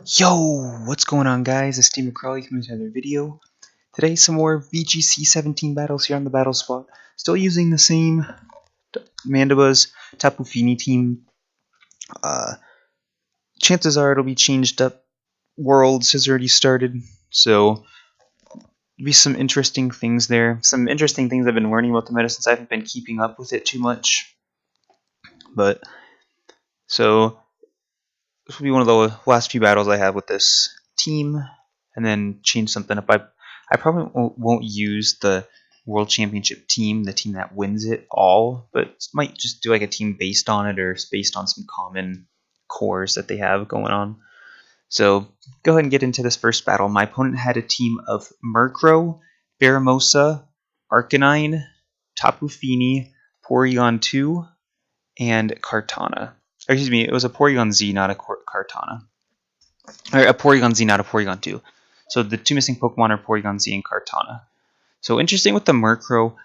Yo, what's going on, guys? It's Steve McCrawley coming to another video. Today, some more VGC 17 battles here on the battle spot. Still using the same Mandibas Tapu Fini team. Chances are it'll be changed up. Worlds has already started, so be some interesting things there. Some interesting things I've been learning about the meta since I haven't been keeping up with it too much. But so this will be one of the last few battles I have with this team, and then change something up. I probably won't use the World Championship team, the team that wins it all, but might just do like a team based on it or based on some common cores that they have going on. So go ahead and get into this first battle. My opponent had a team of Murkrow, Baramosa, Arcanine, Tapu Fini, Porygon 2, and Kartana. Or, excuse me, it was a Porygon Z, not a Kartana. Or a Porygon Z, not a Porygon 2. So the two missing Pokemon are Porygon Z and Kartana. So interesting with the Murkrow,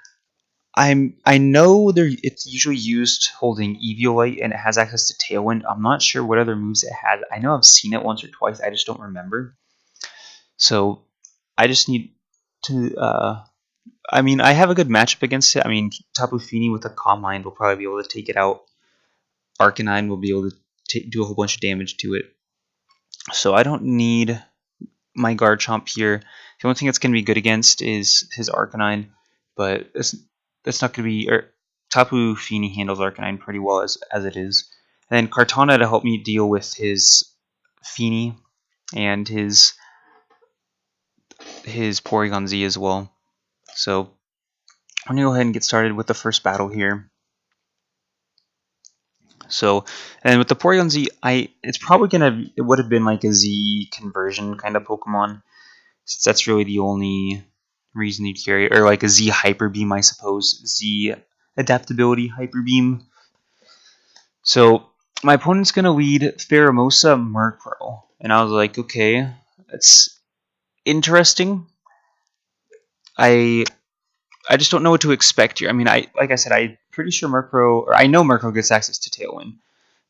I know it's usually used holding Eviolite and it has access to Tailwind. I'm not sure what other moves it has. I know I've seen it once or twice. I just don't remember. So I just need to. I have a good matchup against it. I mean, Tapu Fini with a Calm Mind will probably be able to take it out. Arcanine will be able to do a whole bunch of damage to it. So I don't need my Garchomp here. The only thing that's going to be good against is his Arcanine, but it's not going to be. Tapu Fini handles Arcanine pretty well as it is. And then Kartana to help me deal with his Fini and his Porygon Z as well. So I'm going to go ahead and get started with the first battle here. So, and with the Porygon Z, it's probably it would have been like a Z conversion kind of Pokemon, since that's really the only reason you'd carry it, or like a Z Hyper Beam, I suppose, Z Adaptability Hyper Beam. So my opponent's gonna lead Pheromosa Murkrow, and I was like, okay, that's interesting. I just don't know what to expect here. I mean, like I said, I'm pretty sure I know Murkrow gets access to Tailwind.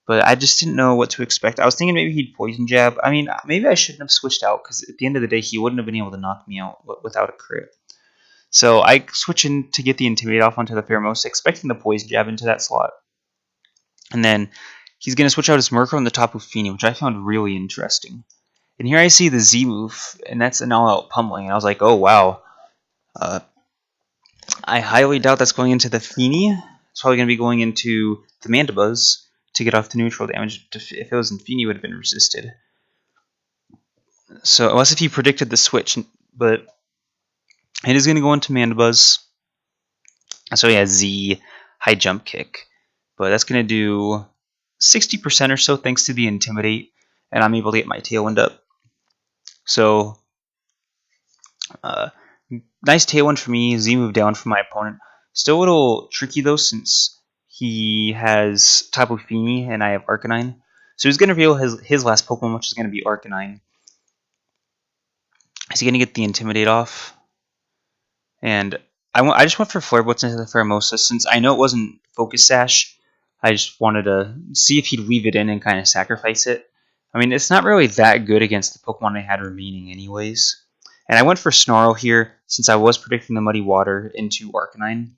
But I just didn't know what to expect. I was thinking maybe he'd Poison Jab. I mean, maybe I shouldn't have switched out, because at the end of the day, he wouldn't have been able to knock me out without a crit. So I switch in to get the Intimidate off onto the Pheromosa, expecting the Poison Jab into that slot. And then he's going to switch out his Murkrow and the Tapu Fini, which I found really interesting. And here I see the Z move, and that's an all-out pummeling. And I was like, oh, wow. I highly doubt that's going into the Fini. It's probably going to be going into the Mandibas to get off the neutral damage. If it was in Fini, would have been resisted. So unless if he predicted the switch, but it is going to go into Mandibas. So he has Z high jump kick, but that's going to do 60% or so thanks to the Intimidate, and I'm able to get my Tailwind up. So nice Tailwind for me. Z move down for my opponent. Still a little tricky though, since he has Tapu Fini and I have Arcanine. So he's going to reveal his last Pokemon, which is going to be Arcanine. Is he going to get the Intimidate off? And I just went for Flare Blitz into the Pheromosa, since I know it wasn't Focus Sash. I just wanted to see if he'd leave it in and kind of sacrifice it. I mean, it's not really that good against the Pokemon I had remaining anyways. And I went for Snarl here, since I was predicting the Muddy Water into Arcanine.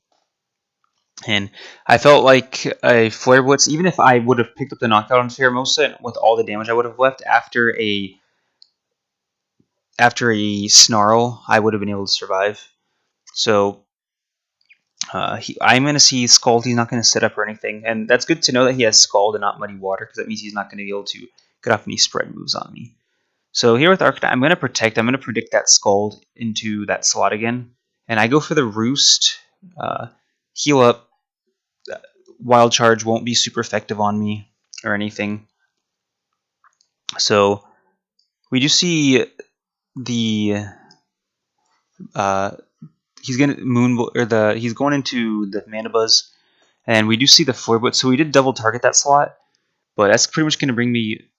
And I felt like a Flare Blitz, even if I would have picked up the knockout on Pheromosa with all the damage I would have left after a Snarl, I would have been able to survive. So I'm going to see Scald. He's not going to set up or anything. And that's good to know that he has Scald and not Muddy Water, because that means he's not going to be able to get off any spread moves on me. So here with Arcanine, I'm going to protect. I'm going to predict that Scald into that slot again. And I go for the Roost. Heal up. Wild Charge won't be super effective on me or anything. So we do see the he's going into the Mandibas, and we do see the Flare Blitz. So we did double target that slot, but that's pretty much going to bring me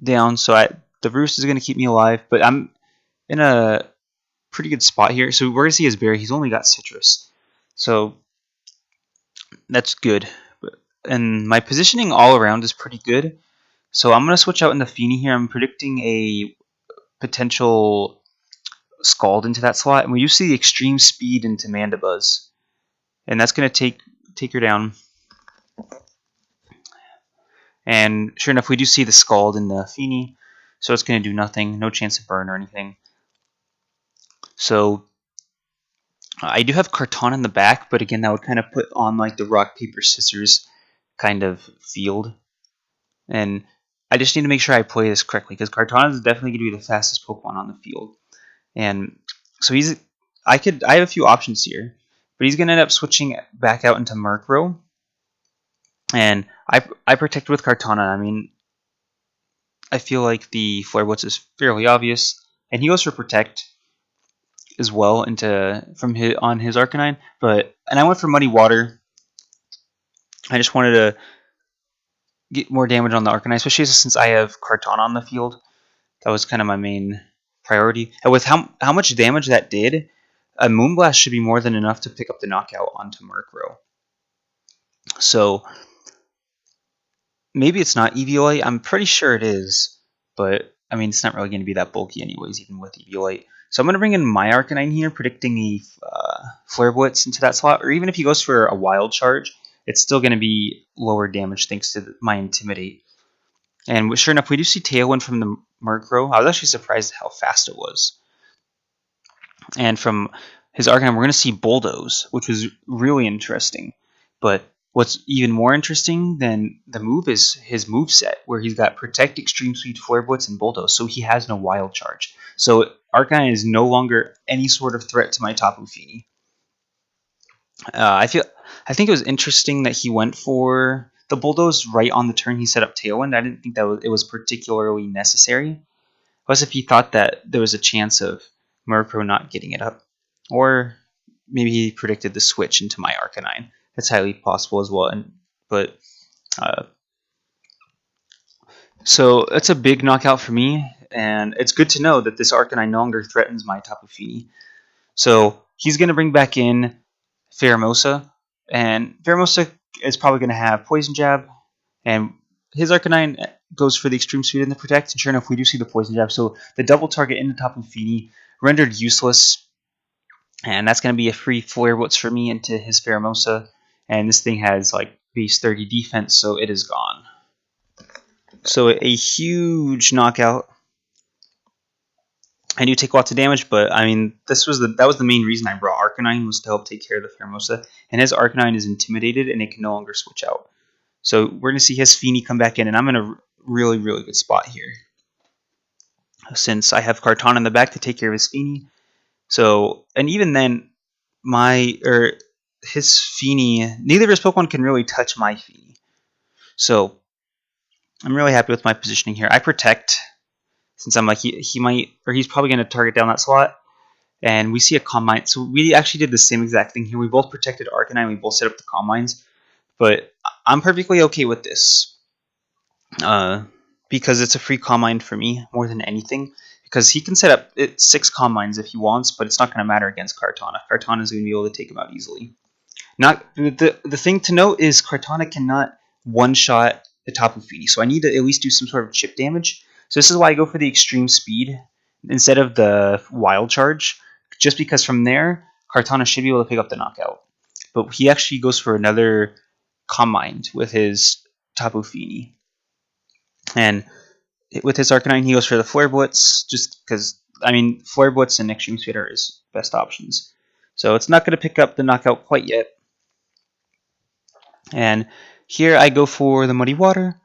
down. So the Roost is going to keep me alive, but I'm in a pretty good spot here. So we're going to see his berry. He's only got Citrus, so that's good. And my positioning all around is pretty good. So I'm going to switch out in the Feeny here. I'm predicting a potential Scald into that slot. And we do see the extreme speed into Mandibuzz. And that's going to take her down. And sure enough, we do see the Scald in the Feeny. So it's going to do nothing. No chance of burn or anything. So I do have Kartana in the back, but again, that would kind of put on like the rock, paper, scissors kind of field. And I just need to make sure I play this correctly, because Kartana is definitely going to be the fastest Pokemon on the field. And so I have a few options here, but he's going to end up switching back out into Murkrow. And I protect with Kartana. I mean, I feel like the Flare Blitz is fairly obvious, and he goes for Protect as well on his Arcanine. And I went for Muddy Water. I just wanted to get more damage on the Arcanine, especially since I have Kartana on the field. That was kind of my main priority. And with how much damage that did, a Moonblast should be more than enough to pick up the knockout onto Murkrow. So maybe it's not Eviolite. I'm pretty sure it is, but I mean, it's not really going to be that bulky anyways, even with Eviolite. So I'm going to bring in my Arcanine here, predicting a Flare Blitz into that slot, or even if he goes for a Wild Charge, it's still going to be lower damage thanks to my Intimidate. And sure enough, we do see Tailwind from the Murkrow. I was actually surprised at how fast it was. And from his Arcanine, we're going to see Bulldoze, which was really interesting. But what's even more interesting than the move is his moveset, where he's got Protect, Extreme Speed, Flare Blitz, and Bulldoze, so he has no Wild Charge. So Arcanine is no longer any sort of threat to my Tapu Fini. I think it was interesting that he went for the Bulldoze right on the turn he set up Tailwind. I didn't think that it was particularly necessary. Plus, if he thought that there was a chance of Murkrow not getting it up, or maybe he predicted the switch into my Arcanine. That's highly possible as well. So that's a big knockout for me, and it's good to know that this Arcanine no longer threatens my Tapu Fini. So he's going to bring back in Pheromosa, and Pheromosa is probably going to have Poison Jab, and his Arcanine goes for the Extreme Speed and the Protect, and sure enough, we do see the Poison Jab. So the double target in the Tapu Fini rendered useless, and that's going to be a free Flare Blitz for me into his Pheromosa, and this thing has like base 30 defense, so it is gone. So a huge knockout. I do take lots of damage, but I mean, that was the main reason I brought Arcanine, was to help take care of the Pheromosa. And his Arcanine is intimidated, and it can no longer switch out. So we're going to see his Fini come back in, and I'm in a really, really good spot here, since I have Kartana in the back to take care of his Fini. So, and even then, his Fini, neither of his Pokemon can really touch my Fini. So I'm really happy with my positioning here. I protect, since I'm like, he's probably going to target down that slot. And we see a Calm Mind. So we actually did the same exact thing here. We both protected Arcanine. We both set up the Calm Minds. But I'm perfectly okay with this. Because it's a free Calm Mind for me more than anything. Because he can set up 6 Calm Minds if he wants, but it's not going to matter against Kartana. Kartana is going to be able to take him out easily. The thing to note is Kartana cannot one-shot the Tapu Fini, so I need to at least do some sort of chip damage. So this is why I go for the Extreme Speed instead of the Wild Charge, just because from there, Kartana should be able to pick up the knockout. But he actually goes for another Calm Mind with his Tapu Fini. And with his Arcanine, he goes for the Flare Blitz, just because, I mean, Flare Blitz and Extreme Speed are his best options. So it's not going to pick up the knockout quite yet. And here I go for the Muddy Water.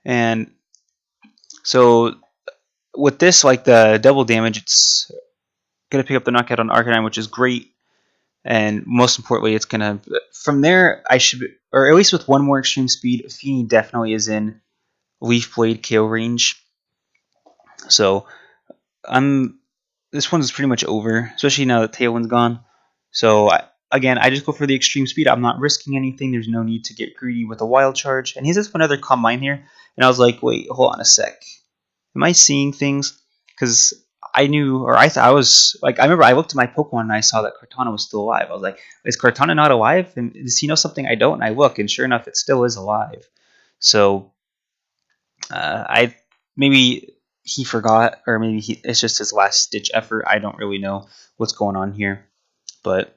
And so with this, like the double damage, it's going to pick up the knockout on Arcanine, which is great. And most importantly, it's going to, from there, I should, or at least with one more Extreme Speed, Fini definitely is in Leaf Blade KO range. So this one's pretty much over, especially now that Tailwind's gone. So again, I just go for the Extreme Speed. I'm not risking anything. There's no need to get greedy with a Wild Charge. And he has another Calm Mind here. And I was like, wait, hold on a sec. Am I seeing things? Because I knew, or I was, like, I remember I looked at my Pokemon and I saw that Kartana was still alive. I was like, is Kartana not alive? And does he know something I don't? And I look, and sure enough, it still is alive. So I maybe he forgot, or maybe it's just his last ditch effort. I don't really know what's going on here, but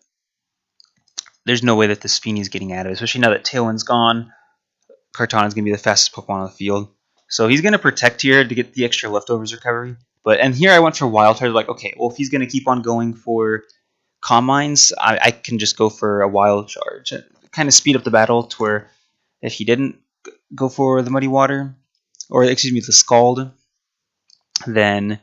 there's no way that this Feeney is getting out of it, especially now that Tailwind's gone. Kartana's going to be the fastest Pokemon on the field. So he's going to protect here to get the extra leftovers recovery. And here I went for Wild Charge. Like, okay, well, if he's going to keep on going for Calm Minds, I can just go for a Wild Charge. Kind of speed up the battle to where if he didn't go for the Muddy Water, or excuse me, the Scald, then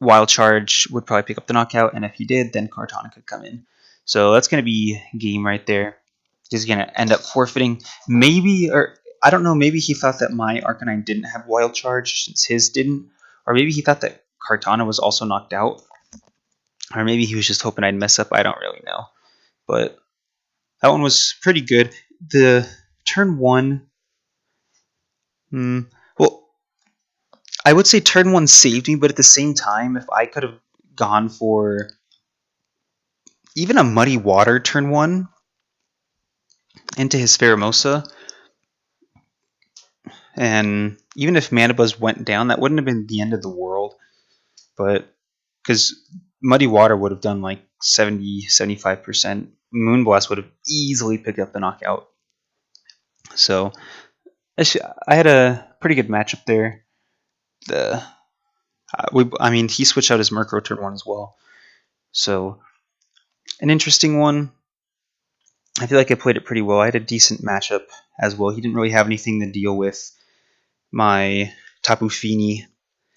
Wild Charge would probably pick up the knockout. And if he did, then Kartana could come in. So that's going to be game right there. He's going to end up forfeiting. Maybe, or I don't know, maybe he thought that my Arcanine didn't have Wild Charge since his didn't. Or maybe he thought that Kartana was also knocked out. Or maybe he was just hoping I'd mess up. I don't really know. But that one was pretty good. The turn one... well, I would say turn one saved me, but at the same time, if I could have gone for even a Muddy Water turn one into his Pheromosa, and even if Mana Buzz went down, that wouldn't have been the end of the world. But because Muddy Water would have done like 70-75%, Moonblast would have easily picked up the knockout. So I had a pretty good matchup there. He switched out his Murkrow turn one as well. So an interesting one. I feel like I played it pretty well. I had a decent matchup as well. He didn't really have anything to deal with my Tapu Fini,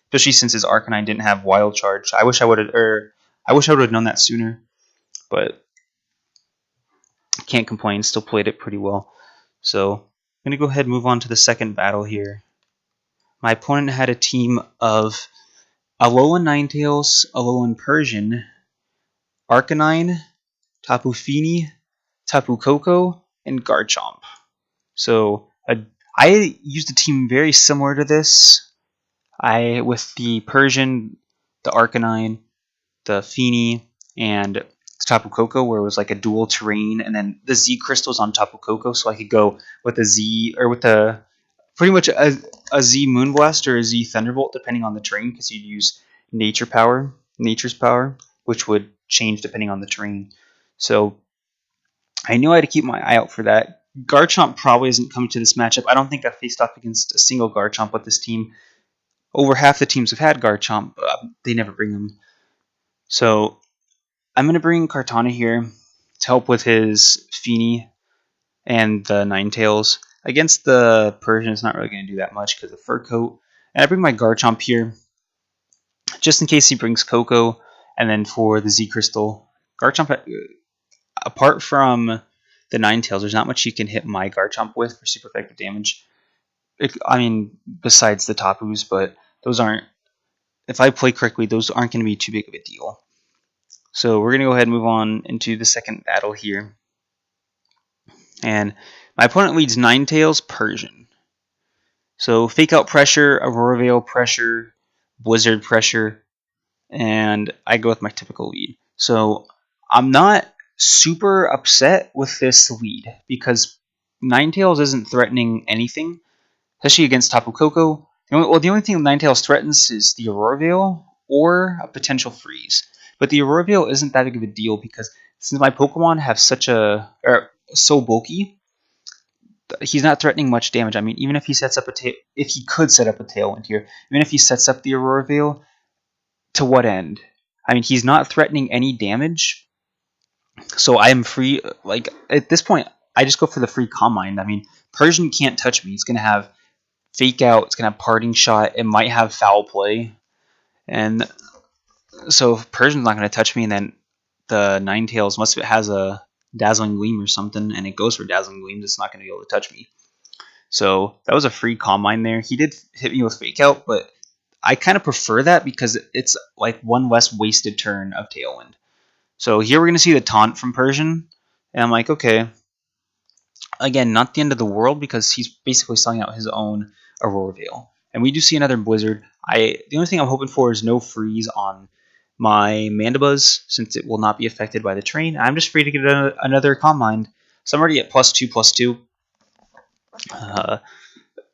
especially since his Arcanine didn't have Wild Charge. I wish I would have known that sooner, but can't complain. Still played it pretty well. So I'm gonna go ahead and move on to the second battle here. My opponent had a team of Alolan Ninetales, Alolan Persian, Arcanine, Tapu Fini, Tapu Koko, and Garchomp. So I used a team very similar to this. With the Persian, the Arcanine, the Fini, and the Tapu Koko, where it was like a dual terrain, and then the Z crystals on Tapu Koko, so I could go with a Z or with a pretty much a Z Moonblast or a Z Thunderbolt, depending on the terrain, because you'd use nature's power, which would change depending on the terrain. So I knew I had to keep my eye out for that. Garchomp probably isn't coming to this matchup. I don't think I faced off against a single Garchomp with this team. Over half the teams have had Garchomp, but they never bring them. So I'm going to bring Kartana here to help with his Fini and the Ninetales. Against the Persian, it's not really going to do that much because of Fur Coat. And I bring my Garchomp here just in case he brings Koko. And then for the Z Crystal, Garchomp, apart from the Ninetales, there's not much you can hit my Garchomp with for super effective damage. Besides the Tapus, but those aren't, if I play correctly, those aren't going to be too big of a deal. So we're going to go ahead and move on into the second battle here. And my opponent leads Ninetales, Persian. So Fake Out Pressure, Aurora Veil Pressure, Blizzard Pressure, and I go with my typical lead. So I'm not super upset with this lead because Ninetales isn't threatening anything, especially against Tapu Koko. The only thing Ninetales threatens is the Aurora Veil or a potential freeze. But the Aurora Veil isn't that big of a deal because since my Pokemon have so bulky, he's not threatening much damage. I mean, even if he sets up if he could set up a Tailwind here, even if he sets up the Aurora Veil, to what end? I mean, he's not threatening any damage, so I am free. Like at this point, I just go for the free Calm Mind. I mean, Persian can't touch me. He's gonna have Fake Out. It's gonna have Parting Shot. It might have Foul Play, and so Persian's not gonna touch me. And then the Ninetales, unless it has a Dazzling Gleam or something, and it goes for Dazzling Gleams, it's not gonna be able to touch me. So that was a free Calm Mind there. He did hit me with Fake Out, but I kind of prefer that because it's like one less wasted turn of Tailwind. So here we're going to see the Taunt from Persian, and I'm like, okay. Again, not the end of the world because he's basically selling out his own Aurora Veil. And we do see another Blizzard. The only thing I'm hoping for is no freeze on my Mandibuzz since it will not be affected by the terrain. I'm just free to get another Calm Mind. So I'm already at +2/+2.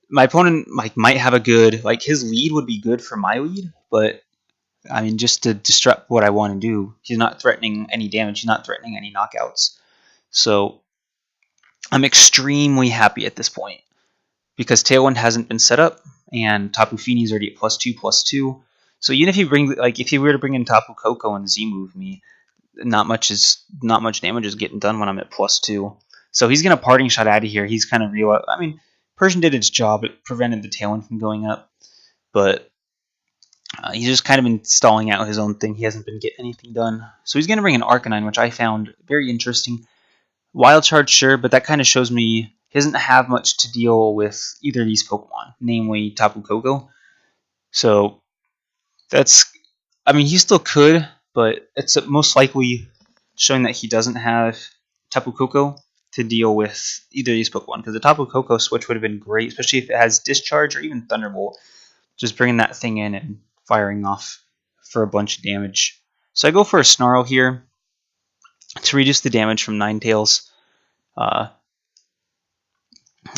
my opponent might have a good, like, his lead would be good for my lead, but I mean, just to disrupt what I want to do, he's not threatening any damage. He's not threatening any knockouts. So I'm extremely happy at this point because Tailwind hasn't been set up, and Tapu Fini is already at +2/+2. So even if you bring, like, if you were to bring in Tapu Koko and Z move me, not much damage is getting done when I'm at +2. So he's gonna parting shot out of here. He's kind of real. I mean, Persian did its job. It prevented the Tailwind from going up, but he's just kind of been stalling out his own thing. He hasn't been getting anything done. So he's gonna bring an Arcanine, which I found very interesting. Wild Charge, sure, but that kind of shows me he doesn't have much to deal with either of these Pokemon, namely Tapu Koko. So that's, I mean, he still could, but it's most likely showing that he doesn't have Tapu Koko to deal with either of these Pokemon, because the Tapu Koko switch would have been great, especially if it has Discharge or even Thunderbolt. Just bringing that thing in and firing off for a bunch of damage. So I go for a Snarl here to reduce the damage from Ninetales.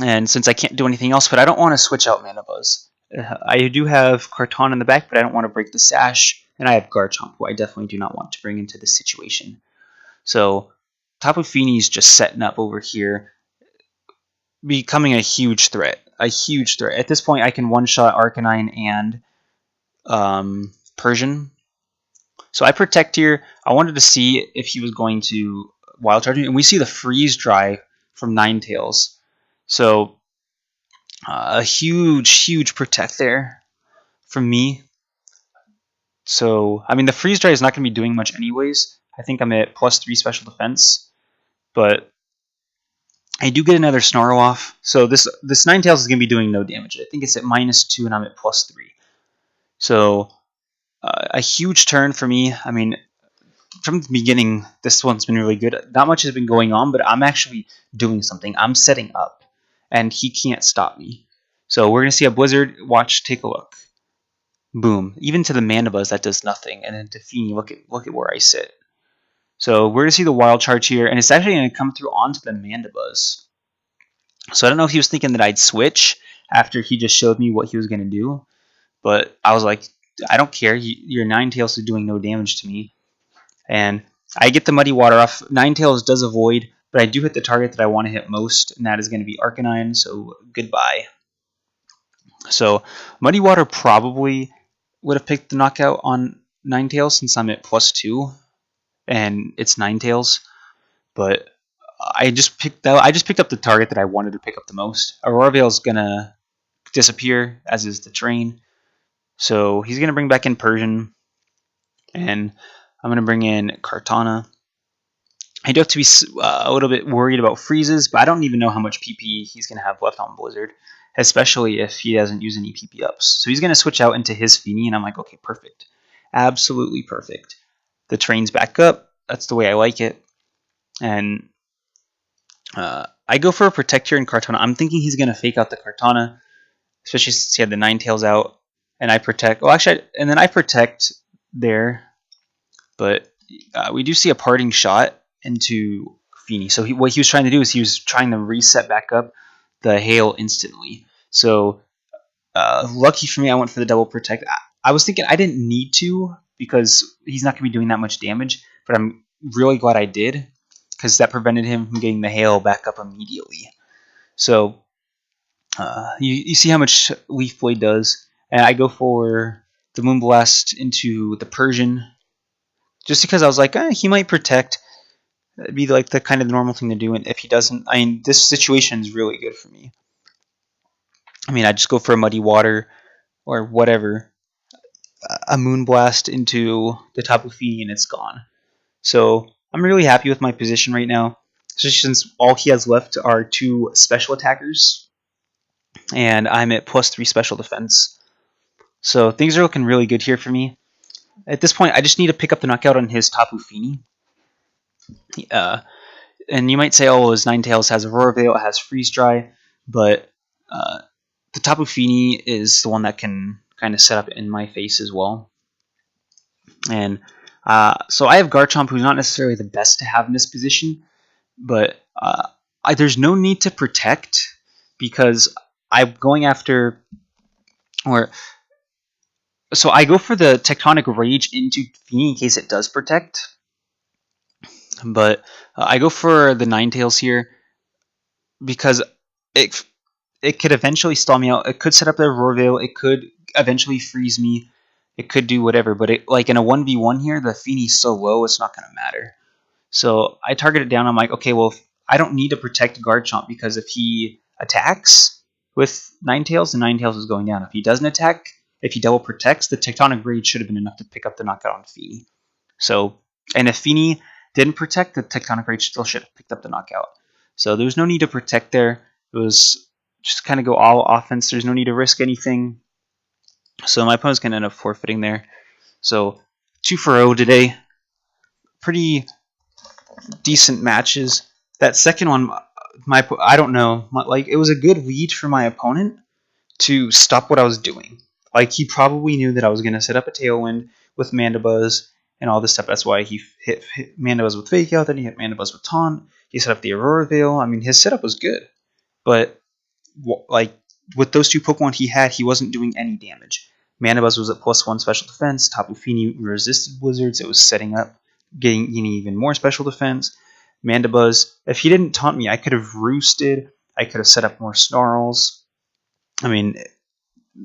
And since I can't do anything else, but I don't want to switch out Mana Buzz. I do have Karton in the back, but I don't want to break the Sash. And I have Garchomp, who I definitely do not want to bring into this situation. So Tapu Fini is just setting up over here, becoming a huge threat. A huge threat. At this point, I can one-shot Arcanine and Persian. So I protect here. I wanted to see if he was going to Wild Charge me, and we see the Freeze Dry from Ninetales. So a huge protect there from me. So, I mean, the Freeze Dry is not going to be doing much anyways. I think I'm at +3 special defense. But I do get another Snarl off. So this Ninetales is going to be doing no damage. I think it's at -2 and I'm at +3. So a huge turn for me. I mean, from the beginning, this one's been really good. Not much has been going on, but I'm actually doing something. I'm setting up, and he can't stop me. So we're going to see a Blizzard. Watch, take a look. Boom. Even to the Mana Buzz, that does nothing. And then to Fini, look at where I sit. So we're going to see the Wild Charge here, and it's actually going to come through onto the Mana Buzz. So I don't know if he was thinking that I'd switch after he just showed me what he was going to do, but I was like, I don't care. Your Ninetales is doing no damage to me. And I get the Muddy Water off. Ninetales does avoid, but I do hit the target that I want to hit most, and that is going to be Arcanine, so goodbye. So Muddy Water probably would have picked the knockout on Ninetales since I'm at +2, and it's Ninetales. But I just picked up the target that I wanted to pick up the most. Aurora Veil is going to disappear, as is the Terrain. So he's going to bring back in Persian, and I'm going to bring in Kartana. I do have to be a little bit worried about freezes, but I don't even know how much PP he's going to have left on Blizzard, especially if he doesn't use any PP ups. So he's going to switch out into his Fini, and I'm like, okay, perfect. Absolutely perfect. The Terrain's back up. That's the way I like it. And I go for a Protect here in Kartana. I'm thinking he's going to fake out the Kartana, especially since he had the Ninetales out. And I protect. Well, actually, and then I protect there. But we do see a parting shot into Fini. So what he was trying to do is he was trying to reset back up the Hail instantly. So lucky for me, I went for the double protect. I was thinking I didn't need to because he's not going to be doing that much damage. But I'm really glad I did because that prevented him from getting the Hail back up immediately. So you see how much Leaf Blade does. And I go for the Moonblast into the Persian. Just because I was like, he might protect. It'd be like the kind of normal thing to do. And if he doesn't, I mean, this situation is really good for me. I mean, I just go for a Muddy Water or whatever. A Moonblast into the Tapu Fini and it's gone. So I'm really happy with my position right now. Especially since all he has left are 2 special attackers. And I'm at +3 special defense. So things are looking really good here for me. At this point, I just need to pick up the knockout on his Tapu Fini. And you might say, oh, his Ninetales has Aurora Veil, it has Freeze Dry, but the Tapu Fini is the one that can kind of set up in my face as well. And so I have Garchomp, who's not necessarily the best to have in this position, but there's no need to protect because I'm going after, or so I go for the Tectonic Rage into Fini in case it does protect. But I go for the Ninetales here because it it could eventually stall me out. It could set up their Roar Veil. It could eventually freeze me. It could do whatever. But it, like in a 1v1 here, the Fini's so low, it's not going to matter. So I target it down. I'm like, okay, well, I don't need to protect Garchomp because if he attacks with Ninetales, the Ninetales is going down. If he doesn't attack, if he double protects, the Tectonic Rage should have been enough to pick up the knockout on Fini. So, and if Fini didn't protect, the Tectonic Rage still should have picked up the knockout. So there was no need to protect there. It was just kind of go all offense. There's no need to risk anything. So my opponent's going to end up forfeiting there. So 2 for 0 today. Pretty decent matches. That second one, I don't know. Like, it was a good read for my opponent to stop what I was doing. Like, he probably knew that I was going to set up a Tailwind with Mandibuzz and all this stuff. That's why he hit Mandibuzz with Fake Out, then he hit Mandibuzz with Taunt. He set up the Aurora Veil. I mean, his setup was good. But, like, with those 2 Pokemon he had, he wasn't doing any damage. Mandibuzz was at +1 special defense. Tapu Fini resisted Blizzards. It was setting up, getting even more special defense. Mandibuzz, if he didn't taunt me, I could have roosted. I could have set up more Snarls. I mean,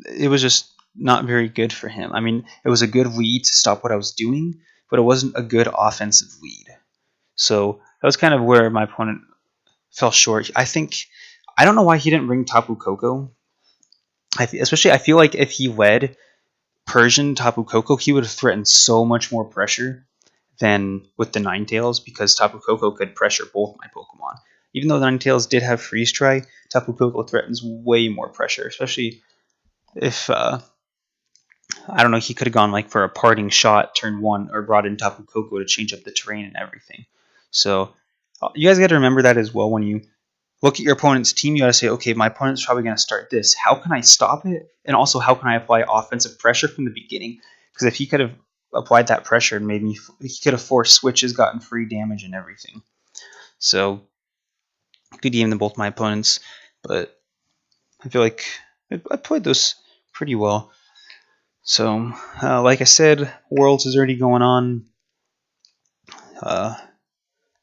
it was just not very good for him. I mean, it was a good lead to stop what I was doing, but it wasn't a good offensive lead. So that was kind of where my opponent fell short. I don't know why he didn't bring Tapu Koko. I feel like if he led Persian Tapu Koko, he would have threatened so much more pressure than with the Ninetales, because Tapu Koko could pressure both my Pokemon. Even though the Ninetales did have Freeze Try, Tapu Koko threatens way more pressure, especially if, I don't know, he could have gone like for a parting shot turn 1 or brought in Tapu Koko to change up the terrain and everything. So you guys got to remember that as well when you look at your opponent's team. You got to say, okay, my opponent's probably going to start this. How can I stop it? And also, how can I apply offensive pressure from the beginning? Because if he could have applied that pressure and he could have forced switches, gotten free damage and everything. So good game to both my opponents, but I feel like I played those pretty well. So like I said, Worlds is already going on.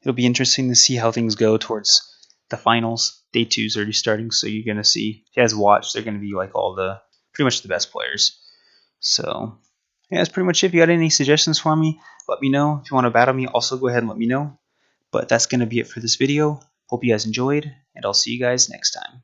It'll be interesting to see how things go towards the finals. Day 2 is already starting, so you're gonna see, if you guys watch, they're gonna be like pretty much the best players. So yeah, that's pretty much it. If you got any suggestions for me, let me know. If you want to battle me, also go ahead and let me know. But that's gonna be it for this video. Hope you guys enjoyed, and I'll see you guys next time.